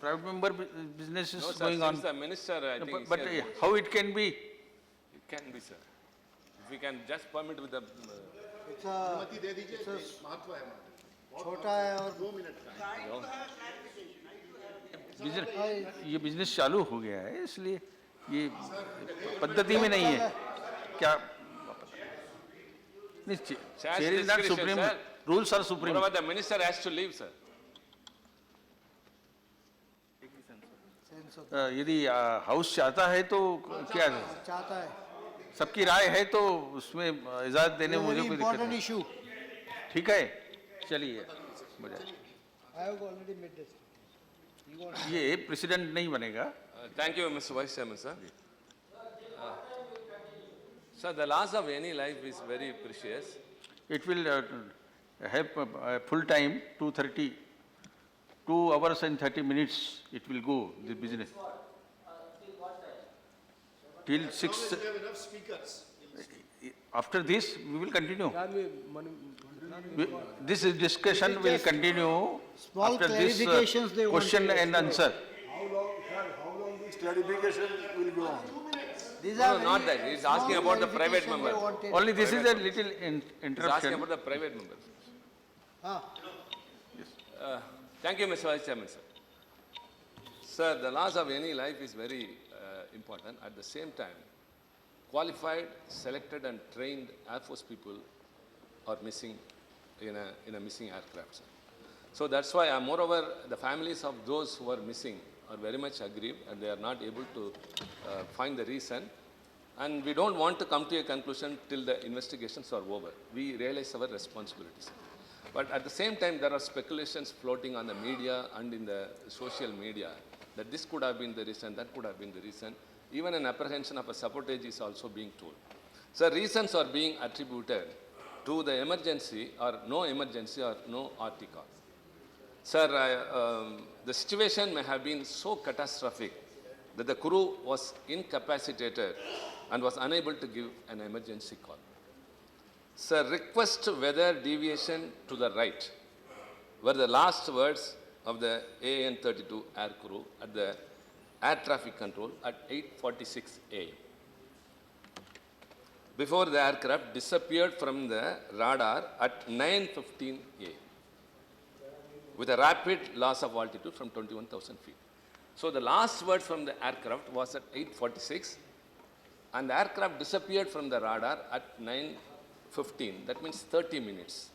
private member business is No, sir, going on. since the minister, I No, think. but he has- how it can be? It can be, sir. If we can just permit with the, It's a छोटा है और 2 minute का ये business चालू हो गया है, इसलिए ये पद्धति में नहीं है क्या? नहीं, Chair's chair is not discretion, supreme. sir. Rules are supreme. moreover, the minister has to leave, sir. Sense होता यदि हाउस चाहता है तो क्या चाहता है सबकी राय है तो उसमें इजाजत देने में मुझे वेरी कोई दिक्कत इंपॉर्टेंट नहीं। इशू ठीक है, चलिए बजाय। I have already made this ये प्रेसिडेंट नहीं बनेगा। Thank you, Mr. Vice Chairman, sir. Sir, the loss of any life is very precious. It will have full time 2:30, 2 hours and 30 minutes. It will go the business till 6. After this, we will continue. This is discussion will continue Small after this clarifications they want question to- and answer. How long this clarification will go on? These No, are no, not very that. He's asking small about the private clarification member. they wanted. Only this is a little He's asking interruption. about the private members. हाँ, Thank you, Mr. Vice Chairman, sir. Sir, the loss of any life is very important. At the same time, qualified, selected and trained Air Force people are missing in a missing aircraft, sir. So that's why, moreover, the families of those who are missing are very much aggrieved and they are not able to find the reason. And we don't want to come to a conclusion till the investigations are over. We realize our responsibilities. But at the same time, there are speculations floating on the media and in the social media that this could have been the reason, that could have been the reason. Even an apprehension of a sabotage is also being told. So reasons are being attributed to the emergency or no RTCOR. Sir, the situation may have been so catastrophic that the crew was incapacitated and was unable to give an emergency call. Sir, request weather deviation to the right were the last words of the AN-32 air crew at the air traffic control at 8:46 a.m. before the aircraft disappeared from the radar at 9:15 a.m. with a rapid loss of altitude from 21,000 feet. So the last word from the aircraft was at 8:46 and the aircraft disappeared from the radar at 9:15. That means 30 minutes.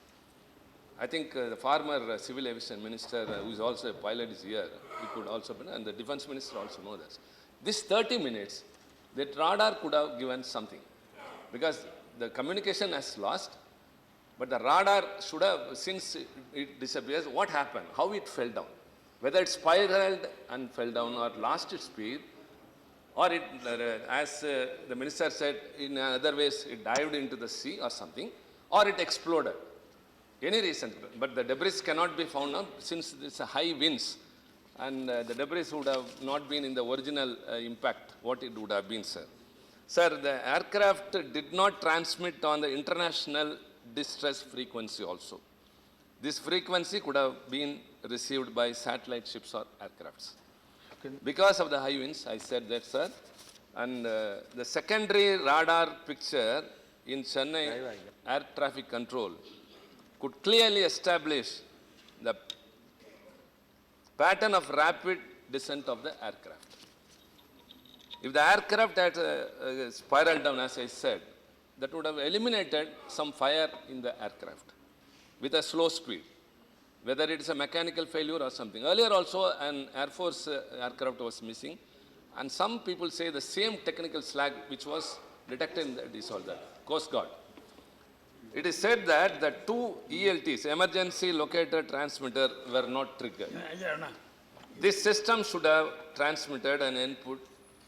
I think the former civil aviation minister, who is also a pilot, is here. He could also be, and the defense minister also know this. This 30 minutes, that radar could have given something because the communication has lost, but the radar should have, since it disappears, what happened? How it fell down? Whether it spiraled and fell down or lost its speed, or it, as the minister said, in other ways, it dived into the sea or something, or it exploded. Any reason, but the debris cannot be found now since it's a high winds and the debris would have not been in the original impact, what it would have been, sir. Sir, the aircraft did not transmit on the international distress frequency also. This frequency could have been received by satellite ships or aircrafts. Because of the high winds, I said that, sir. And the secondary radar picture in Chennai air traffic control could clearly establish the pattern of rapid descent of the aircraft. If the aircraft had spiraled down, as I said, that would have eliminated some fire in the aircraft with a slow speed, whether it is a mechanical failure or something. Earlier also an Air Force aircraft was missing, and some people say the same technical slag which was detected in the disorder, Coast Guard. It is said that the two ELTs, emergency locator transmitter, were not triggered. This system should have transmitted an input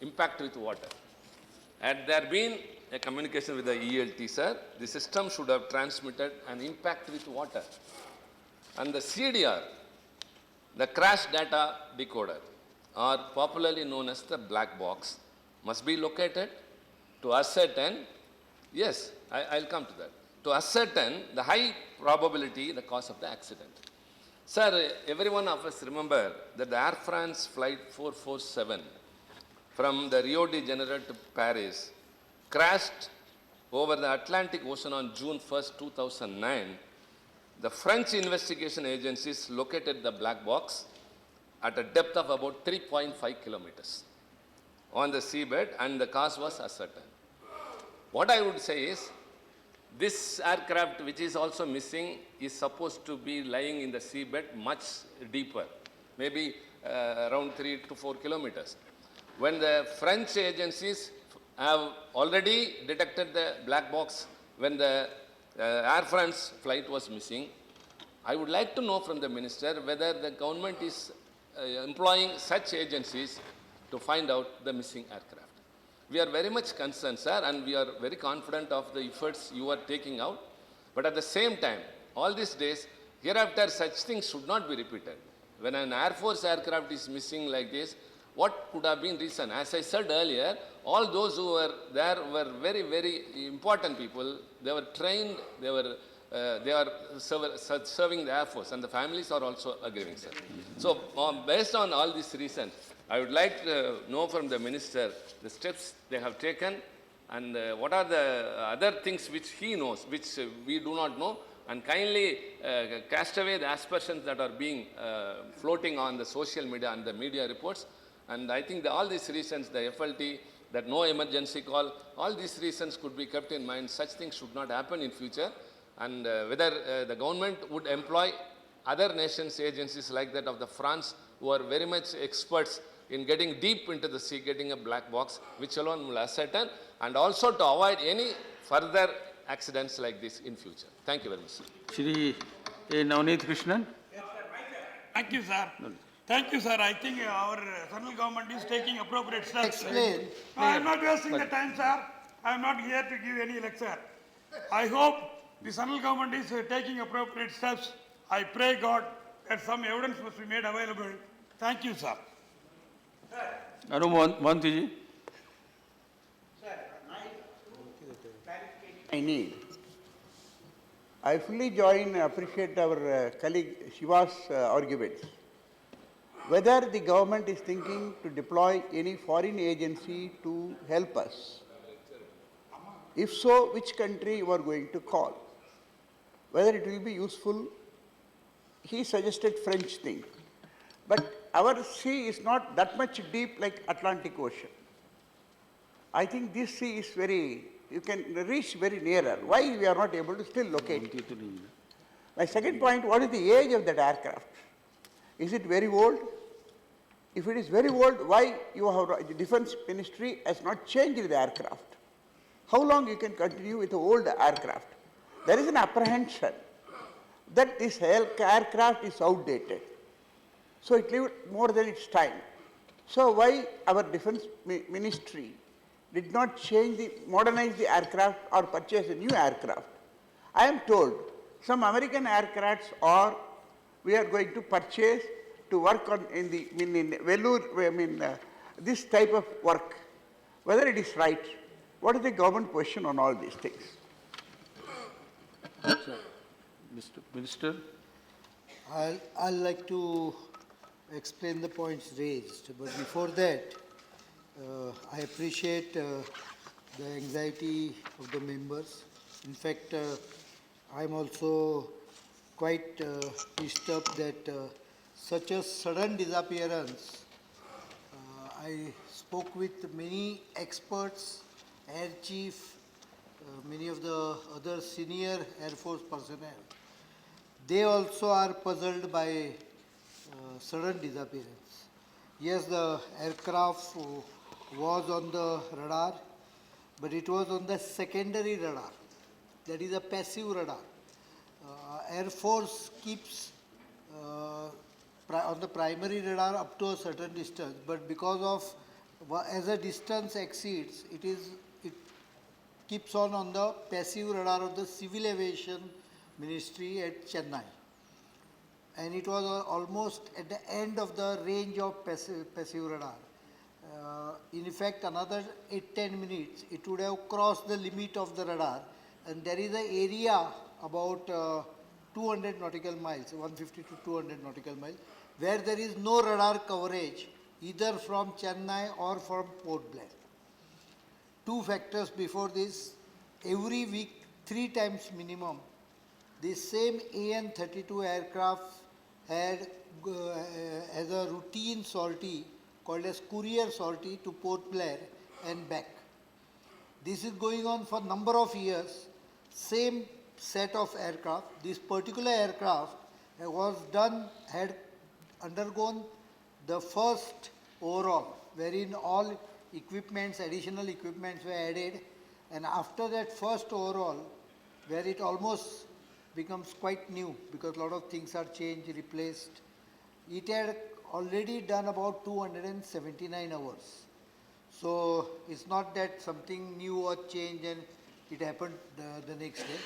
impact with water. Had there been a communication with the ELT, sir, the system should have transmitted an impact with water. And the CDR, the crash data decoder, or popularly known as the black box, must be located to ascertain, yes, I'll come to that, to ascertain the high probability, the cause of the accident. Sir, every one of us remember that the Air France flight 447 from the Rio de Janeiro to Paris crashed over the Atlantic Ocean on June 1st, 2009. The French investigation agencies located the black box at a depth of about 3.5 kilometers on the seabed, and the cause was ascertained. What I would say is, this aircraft, which is also missing, is supposed to be lying in the seabed much deeper, maybe around 3 to 4 kilometers. When the French agencies have already detected the black box when the Air France flight was missing, I would like to know from the minister whether the government is employing such agencies to find out the missing aircraft. We are very much concerned, sir, and we are very confident of the efforts you are taking out. But at the same time, all these days, hereafter such things should not be repeated. When an Air Force aircraft is missing like this, what could have been reason? As I said earlier, all those who were there were very, very important people. They were trained, they are serving the Air Force, and the families are also agreeing, sir. So, based on all these reasons, I would like to know from the minister the steps they have taken and what are the other things which he knows, which we do not know, and kindly cast away the aspersions that are being floating on the social media and the media reports. And I think all these reasons, the FLT, that no emergency call, all these reasons could be kept in mind. Such things should not happen in future. And whether the government would employ other nations' agencies like that of the France, who are very much experts in getting deep into the sea, getting a black box, which alone will ascertain, and also to avoid any further accidents like this in future. Thank you very much, sir. Shri A. Navneet Krishnan. Thank you, sir. Thank you, sir. I think our central government is taking appropriate steps. Explain. No, I am not wasting the time, sir. I am not here to give any lecture. I hope the central government is taking appropriate steps. I pray God that some evidence must be made available. Thank you, sir. Anu Mohanty. I need. I fully join and appreciate our colleague Shiva's arguments. Whether the government is thinking to deploy any foreign agency to help us. If so, which country you are going to call? Whether it will be useful, he suggested French thing. But our sea is not that much deep like Atlantic Ocean. I think this sea is very, you can reach very nearer. Why we are not able to still locate it? My second point, what is the age of that aircraft? Is it very old? If it is very old, why the Defense Ministry has not changed the aircraft? How long you can continue with the old aircraft? There is an apprehension that this aircraft is outdated. So it lived more than its time. So why our Defense Ministry did not modernize the aircraft or purchase a new aircraft? I am told some American aircrafts we are going to purchase to work on this type of work. Whether it is right, what is the government position on all these things? Mr. Minister. I'd like to explain the points raised, but before that, I appreciate the anxiety of the members. In fact, I'm also quite disturbed that such a sudden disappearance. I spoke with many experts, Air Chief, many of the other senior Air Force personnel. They also are puzzled by sudden disappearance. Yes, the aircraft was on the radar, but it was on the secondary radar. That is a passive radar. Air Force keeps on the primary radar up to a certain distance, but because of as the distance exceeds, it keeps on the passive radar of the Civil Aviation Ministry at Chennai. And it was almost at the end of the range of passive radar. In effect, another 8-10 minutes, it would have crossed the limit of the radar. And there is an area about 200 nautical miles, 150 to 200 nautical miles, where there is no radar coverage either from Chennai or from Port Blair. Two factors before this, every week, 3 times minimum, the same AN-32 aircraft had as a routine sortie called as courier sortie to Port Blair and back. This is going on for number of years, same set of aircraft. This particular aircraft had undergone the first overhaul, wherein all equipments, additional equipments were added, and after that first overhaul, where it almost becomes quite new because a lot of things are changed, replaced, it had already done about 279 hours. So it's not that something new or changed and it happened the next day.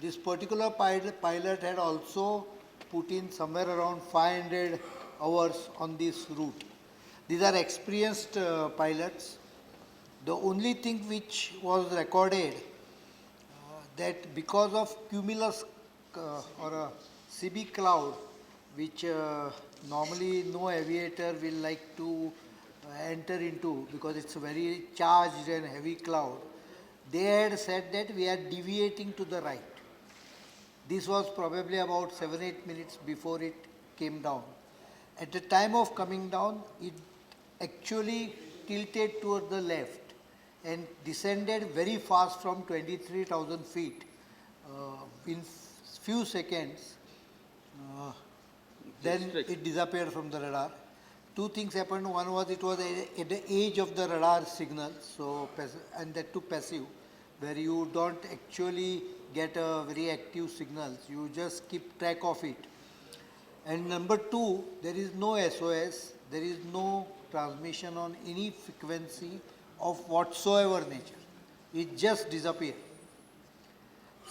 This particular pilot had also put in somewhere around 500 hours on this route. These are experienced pilots. The only thing which was recorded that because of cumulus or a CB cloud, which normally no aviator will like to enter into because it's a very charged and heavy cloud, they had said that we are deviating to the right. This was probably about 7-8 minutes before it came down. At the time of coming down, it actually tilted toward the left and descended very fast from 23,000 feet in few seconds. Then it disappeared from the radar. Two things happened. One was it was at the edge of the radar signal, and that too passive, where you don't actually get a very active signals. You just keep track of it. And number two, there is no SOS. There is no transmission on any frequency of whatsoever nature. It just disappeared.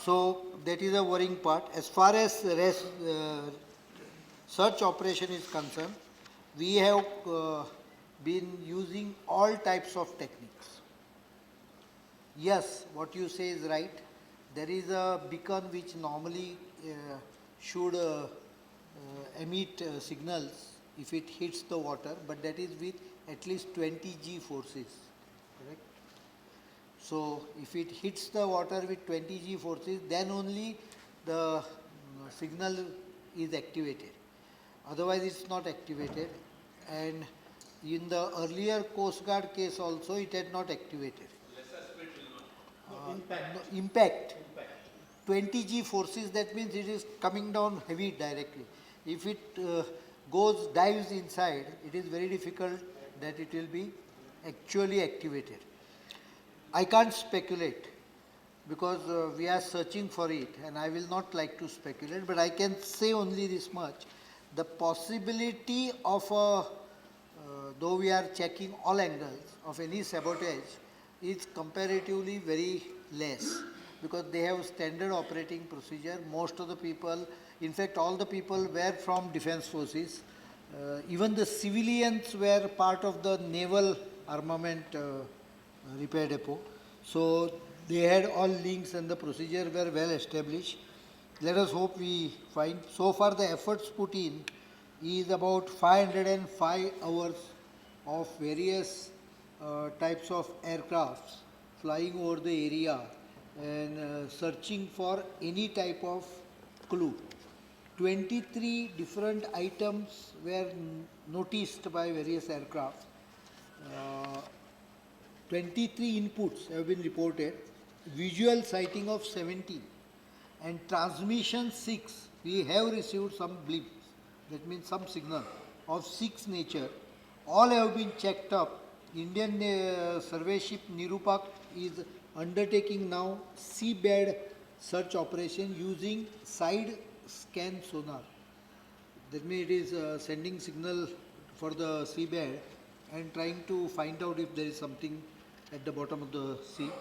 So that is a worrying part. As far as search operation is concerned, we have been using all types of techniques. Yes, what you say is right. There is a beacon which normally should emit signals if it hits the water, but that is with at least 20 G forces, correct? So if it hits the water with 20 G forces, then only the signal is activated. Otherwise it's not activated. And in the earlier Coast Guard case also, it had not activated. Impact. 20 G forces, that means it is coming down heavy directly. If it dives inside, it is very difficult that it will be actually activated. I can't speculate because we are searching for it, and I will not like to speculate, but I can say only this much. The possibility of though we are checking all angles of any sabotage, is comparatively very less because they have standard operating procedure. Most of the people, in fact all the people were from defense forces. Even the civilians were part of the naval armament repair depot. So they had all links and the procedure were well established. Let us hope we find. So far the efforts put in is about 505 hours of various types of aircrafts flying over the area and searching for any type of clue. 23 different items were noticed by various aircraft. 23 inputs have been reported, visual sighting of 17, and transmission 6. We have received some blips, that means some signal of 6 nature. All have been checked up. Indian survey ship Nirupak is undertaking now seabed search operation using side scan sonar. That means it is sending signal for the seabed and trying to find out if there is something at the bottom of the sea.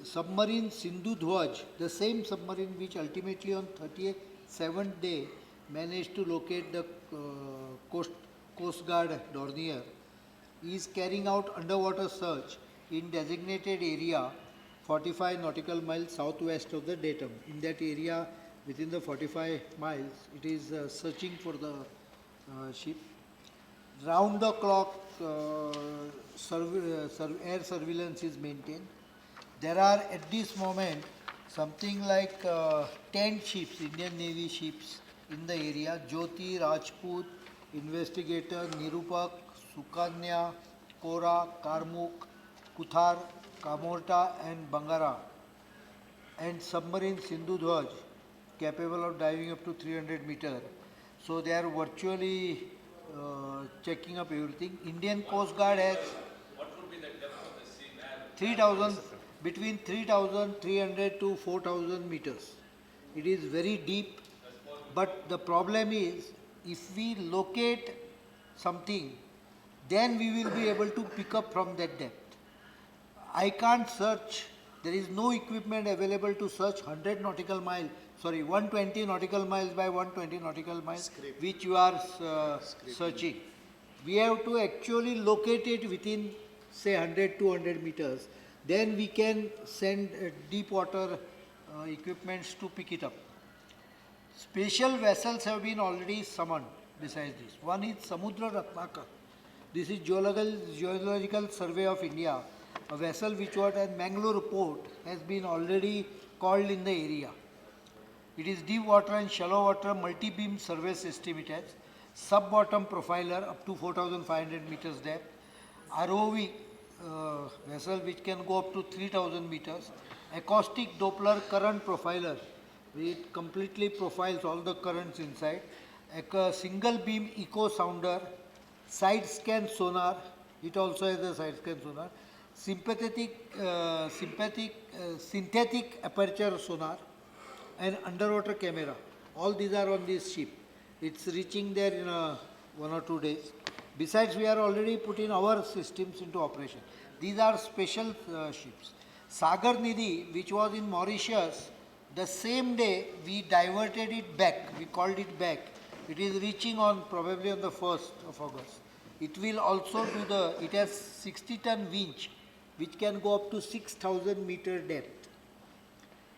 Submarine Sindhu Dhwaj, the same submarine which ultimately on 37th day managed to locate the Coast Guard Dornier, is carrying out underwater search in designated area 45 nautical miles southwest of the datum. In that area within the 45 miles. It is searching for the ship. Round the clock air surveillance is maintained. There are at this moment something like 10 ships, Indian Navy ships in the area. Jyoti, Rajput, Investigator, Nirupak, Sukanya, Kora, Karmuk, Kuthar, Kamorta and Bangara. And submarine Sindhu Dhwaj, capable of diving up to 300 meters. So they are virtually checking up everything. Indian Coast Guard has 3,000, between 3,300 to 4,000 meters. It is very deep, but the problem is if we locate something, then we will be able to pick up from that depth. I can't search, there is no equipment available to search 100 nautical miles, sorry, 120 nautical miles by 120 nautical miles, which you are searching. We have to actually locate it within, say, 100, 200 meters. Then we can send deep water equipments to pick it up. Special vessels have been already summoned besides this. One is Samudra Ratnakar. This is Geological Survey of India. A vessel which was at Mangalore port has been already called in the area. It is deep water and shallow water multi-beam survey system it has. Sub-bottom profiler up to 4,500 meters depth. ROV vessel which can go up to 3,000 meters. Acoustic Doppler current profiler. It completely profiles all the currents inside. A single beam echo sounder. Side scan sonar. It also has a side scan sonar. Synthetic aperture sonar and underwater camera. All these are on this ship. It's reaching there in 1 or 2 days. Besides, we are already putting our systems into operation. These are special ships. Sagar Nidhi, which was in Mauritius, the same day we diverted it back. We called it back. It is reaching on probably on the 1st of August. It will also do it has 60-ton winch, which can go up to 6,000 meter depth.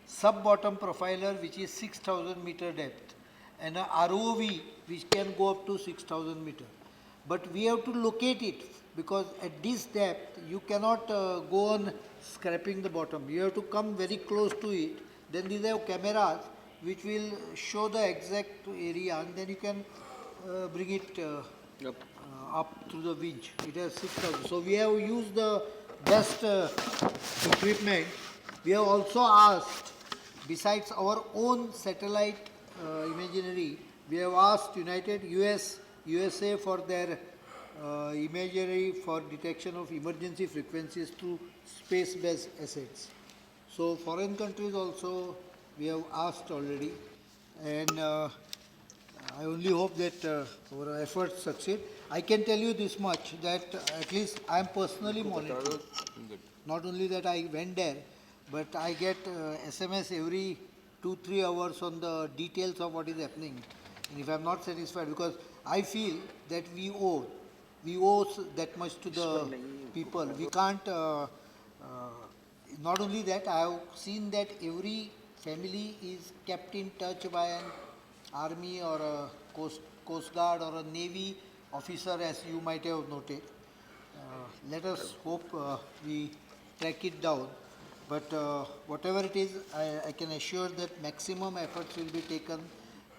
Sub-bottom profiler, which is 6,000 meter depth. And a ROV, which can go up to 6,000 meter. But we have to locate it, because at this depth, you cannot go on scraping the bottom. You have to come very close to it. Then these have cameras, which will show the exact area, and then you can bring it up through the winch. It has 6,000. So we have used the best equipment. We have also asked, besides our own satellite imagery, we have asked USA for their imagery for detection of emergency frequencies through space-based assets. So foreign countries also we have asked already, and I only hope that our efforts succeed. I can tell you this much, that at least I am personally monitoring. Not only that I went there, but I get SMS every 2-3 hours on the details of what is happening. And if I am not satisfied, because I feel that we owe that much to the people. We can't, not only that, I have seen that every family is kept in touch by an army or a coast guard or a navy officer, as you might have noted. Let us hope we track it down. But whatever it is, I can assure that maximum efforts will be taken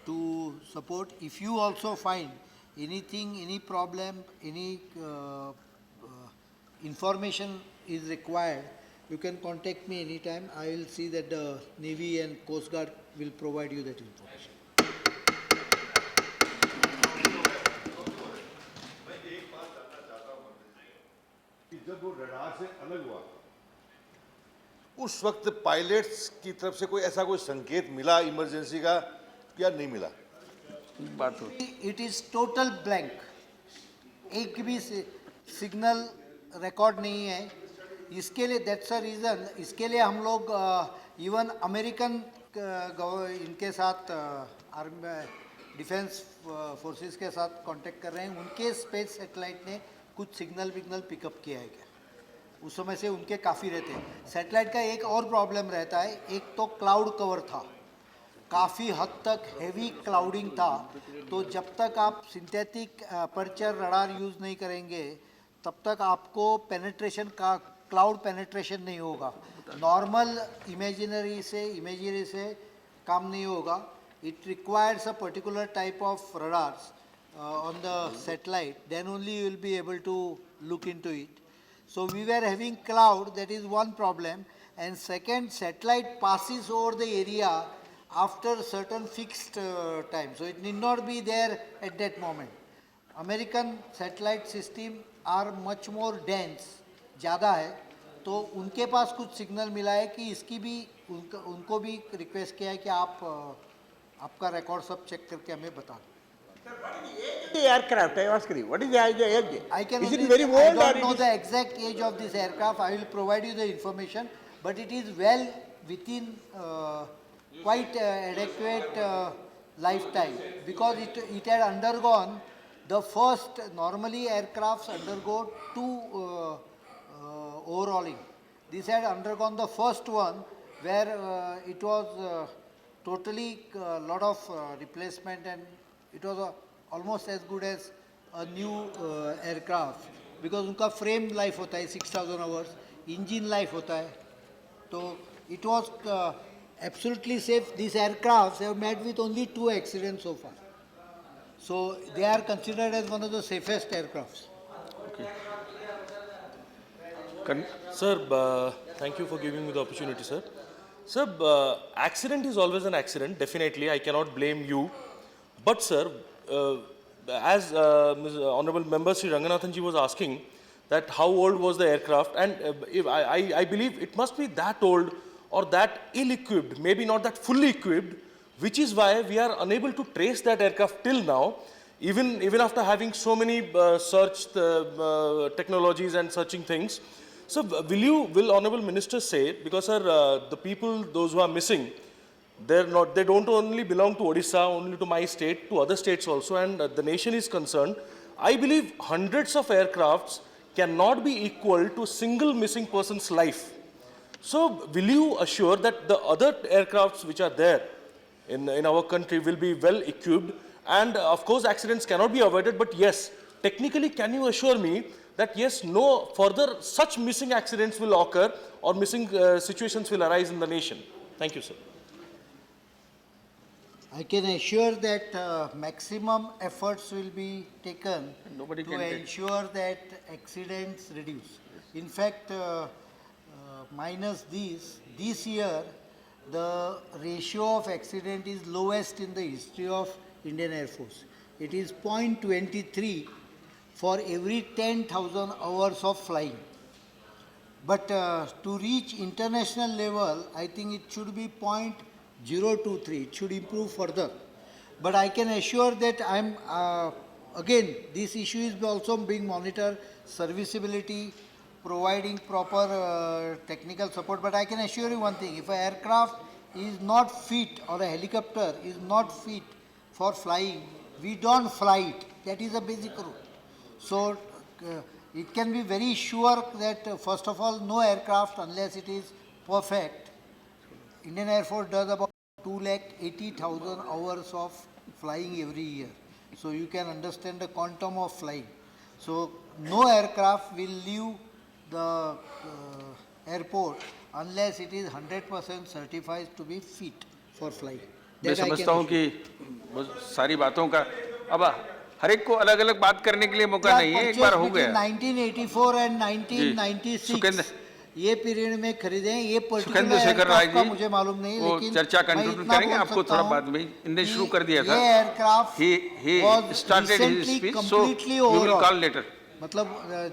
to support. If you also find anything, any problem, any information is required, you can contact me anytime. I will see that the Navy and Coast Guard will provide you that information. जब वो radar से अलग हुआ, उस वक्त pilots की तरफ से कोई ऐसा कोई संकेत मिला इमरजेंसी का या नहीं मिला? It is total blank. एक भी सिग्नल रिकॉर्ड नहीं है. इसके लिए that's a reason. इसके लिए हम लोग इवन अमेरिकन इनके साथ डिफेंस फोर्सेस के साथ कांटेक्ट कर रहे हैं. उनके स्पेस सैटेलाइट ने कुछ सिग्नल पिकअप किया है क्या. उस समय से उनके काफ़ी रहते हैं. सैटेलाइट का एक और प्रॉब्लम रहता है. एक तो क्लाउड कवर था. काफ़ी हद तक हेवी क्लाउडिंग था, तो जब तक आप सिंथेटिक अपर्चर रडार यूज़ नहीं करेंगे तब तक आपको पेनिट्रेशन का क्लाउड पेनिट्रेशन नहीं होगा. नॉर्मल इमेजिनरी से काम नहीं होगा. It requires a particular type of radars on the satellite, then only you will be able to look into it. So we were having cloud, that is one problem, and second, satellite passes over the area after certain fixed time, so it need not be there at that moment. American satellite system are much more dense, ज़्यादा है, तो उनके पास कुछ signal मिला है कि इसकी भी उनको भी रिक्वेस्ट किया है कि आपका रिकॉर्ड सब चेक करके हमें बता दो. The aircraft, I was asking, what is the age? I can Is it only, very I old or don't it know is- the exact age of this aircraft. I will provide you the information, but it is well within quite adequate lifetime, because it had undergone the first, normally aircrafts undergo two overhauling. This had undergone the first one where it was totally lot of replacement, and it was almost as good as a new aircraft, because उनका frame life होता है 6,000 hours, engine life होता है, तो it was absolutely safe. These aircrafts have met with only 2 accidents so far, so they are considered as one of the safest aircrafts. Sir, thank you for giving me the opportunity, sir. Sir, accident is always an accident, definitely, I cannot blame you. But sir, as Honorable Member Sri Ranganathan ji was asking, that how old was the aircraft, and if I believe it must be that old or that ill-equipped, maybe not that fully equipped, which is why we are unable to trace that aircraft till now, even after having so many search technologies and searching things. So will Honorable Minister say, because sir, the people, those who are missing, they don't only belong to Odisha, only to my state, to other states also, and the nation is concerned. I believe hundreds of aircrafts cannot be equal to single missing person's life. So will you assure that the other aircrafts which are there in our country will be well equipped, and of course accidents cannot be avoided, but yes, technically can you assure me that yes, no further such missing accidents will occur or missing situations will arise in the nation? Thank you, sir. I can assure that maximum efforts will be taken Nobody to can take- ensure that accidents reduce. In fact, minus this year, the ratio of accident is lowest in the history of Indian Air Force. It is 0.23 for every 10,000 hours of flying. But to reach international level, I think it should be 0.023. It should improve further. But I can assure that again, this issue is also being monitored, serviceability, providing proper technical support. But I can assure you one thing, if an aircraft is not fit or a helicopter is not fit for flying, we don't fly it. That is a basic rule. So it can be very sure that first of all, no aircraft, unless it is perfect. Indian Air Force does about 280,000 hours of flying every year. So you can understand the quantum of flying. So no aircraft will leave the airport unless it is 100% certified to be fit for flying. मैं That I can समझता हूँ assure. कि वो सारी बातों का अब हर एक को अलग अलग बात करने के लिए मौका नहीं है, एक बार हो गया. 1984 and 1996 सुखेंद्र- ये पीरियड में खरीदे हैं, ये सुखेंद्र पर्टिकुलर शेखर राय एयरक्राफ्ट का जी, मुझे मालूम नहीं, वो लेकिन चर्चा मैं कंटिन्यू इतना करेंगे, बोल आपको सकता थोड़ा हूं बाद में इनने कि शुरू कर दिया था. ये aircraft he was started his recently speech, so completely you will overhauled. call later. मतलब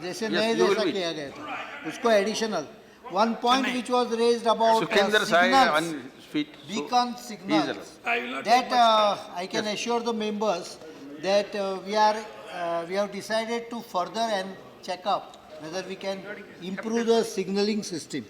जैसे Yes, नए you will जैसा be. किया गया था, उसको additional. One point which was raised about Sukhender Sai signals, on his feet. So beacon he is signals. allowed. I will not That take much time. I can assure the members that we have decided to further and check up whether we can improve the signaling system.